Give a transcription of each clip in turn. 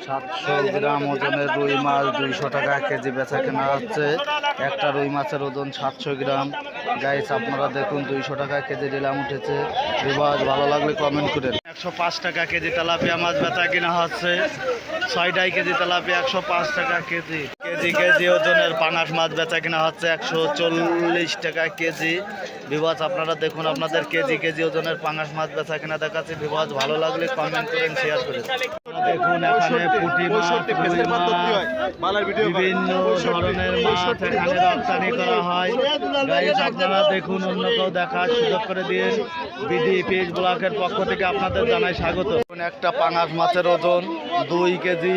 700 গ্রাম ওজনের রুই মাছ 200 টাকা কেজি বেচা কেনা হচ্ছে। একটা রুই মাছের ওজন 700 গ্রাম। গাইস আপনারা দেখুন 200 টাকা কেজি নিলাম উঠেছে। বিবাদ ভালো লাগলে কমেন্ট করেন। 105 টাকা কেজি তেলাপিয়া মাছ বেচা কেনা হচ্ছে। 6 কেজি তেলাপিয়া 105 টাকা কেজি। কেজি ওজনের পাঙাশ মাছ বেচা কেনা হচ্ছে 140 টাকা কেজি। বিবাদ আপনারা দেখুন আপনাদের কেজি ওজনের পাঙাশ মাছ বেচা কেনা দেখাচ্ছে। বিবাদ ভালো লাগলে কমেন্ট করেন, শেয়ার করেন। দেখুন এখানে পুঁটি মাছ, রুই মাছ, বিভিন্ন ধরনের মাছ এখানে রপ্তানি করা হয়। গাইস আপনারা দেখুন, অন্য কেউ দেখার সুযোগ করে দিন। বিডি ফিশ ব্লকের পক্ষ থেকে আপনাদের জানাই স্বাগত। একটা পাঙাশ মাছের ওজন 2 কেজি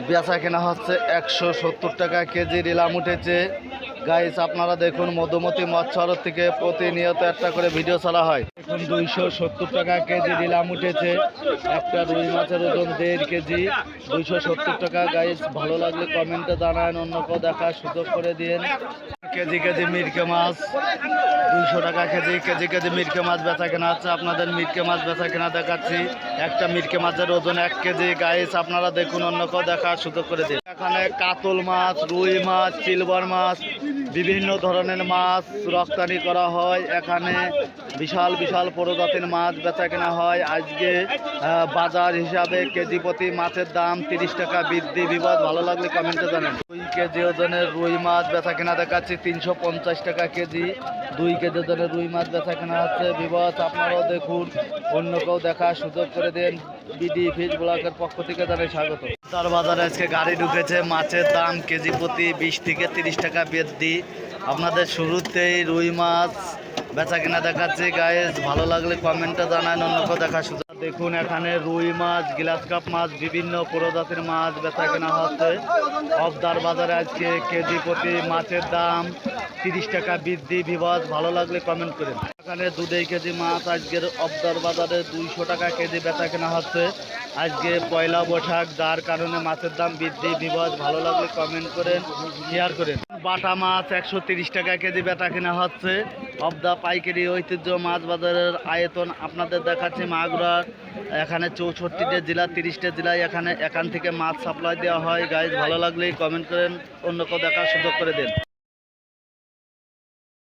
বেচা কেনা হচ্ছে 170 টাকা কেজি নিলাম উঠেছে। গাইস আপনারা দেখুন মধুমতি মৎস্য থেকে প্রতিনিয়ত একটা করে ভিডিও ছাড়া হয়। এখন 270 টাকা কেজি নিলাম উঠেছে। একটা রুই মাছের ওজন 1.5 কেজি, 270 টাকা। গাইস ভালো লাগলে কমেন্টে জানান, অন্য কেউ দেখার সুযোগ করে দিন। কেজি মিরকে মাছ 200 টাকা কেজি মিরকে মাছ বেচা কেনা হচ্ছে। আপনাদের মিরকে মাছ বেচা কেনা দেখাচ্ছি। একটা মিরকে মাছের ওজন 1 কেজি। গাইস আপনারা দেখুন, অন্য কেউ দেখার সুযোগ করে দিন। এখানে কাতল মাছ, রুই মাছ, সিলভার মাছ, বিভিন্ন ধরনের মাছ রপ্তানি করা হয়। এখানে বিশাল প্রজাতির মাছ বেচা কেনা হয়। আজকে বাজার হিসাবে কেজি প্রতি মাছের দাম 30 টাকা বৃদ্ধি। বিবাদ ভালো লাগলে কমেন্টে জানান। 2 কেজি ওজনের রুই মাছ বেচা কেনা দেখাচ্ছি 350 টাকা কেজি। 2 কেজি ওজনের রুই মাছ বেচা কেনা হচ্ছে। বিবাদ আপনারাও দেখুন, অন্য কেউ দেখার সুযোগ করে দেন। বিডি ফিশ ব্লকের পক্ষ থেকে জানাই স্বাগত। তার বাজারে আজকে গাড়ি ঢুকেছে। মাছের দাম কেজি প্রতি 20 থেকে 30 টাকা বৃদ্ধি। আপনাদের শুরুতেই রুই মাছ বেচা কেনা দেখাচ্ছে। গাইস ভালো লাগলে কমেন্টে জানান, অন্য কেউ দেখার সুযোগ। দেখুন এখানে রুই মাছ, গ্লাস কাপ মাছ, বিভিন্ন প্রজাতির মাছ বেচা কেনা হচ্ছে। অবদার বাজারে আজকে কেজি প্রতি মাছের দাম 30 টাকা বৃদ্ধি। বিবাদ ভালো লাগলে কমেন্ট করেন। এখানে 2 কেজি মাছ আজকের অবদার বাজারে 200 টাকা কেজি বেচা কেনা হচ্ছে। আজকে পয়লা বৈশাখ, যার কারণে মাছের দাম বৃদ্ধি। বিবাদ ভালো লাগলে কমেন্ট করেন, শেয়ার করেন। বাটা মাছ 130 টাকা কেজি বেচা কেনা হচ্ছে। অবদা পাইকারি ঐতিহ্য মাছ বাজারের আয়তন আপনাদের দেখাচ্ছে। মাগুরার এখানে 64টা জেলা, 30টা জেলায় এখান থেকে মাছ সাপ্লাই দেওয়া হয়। গাইজ ভালো লাগলেই কমেন্ট করেন, অন্য কেউ দেখার সুযোগ করে দেন।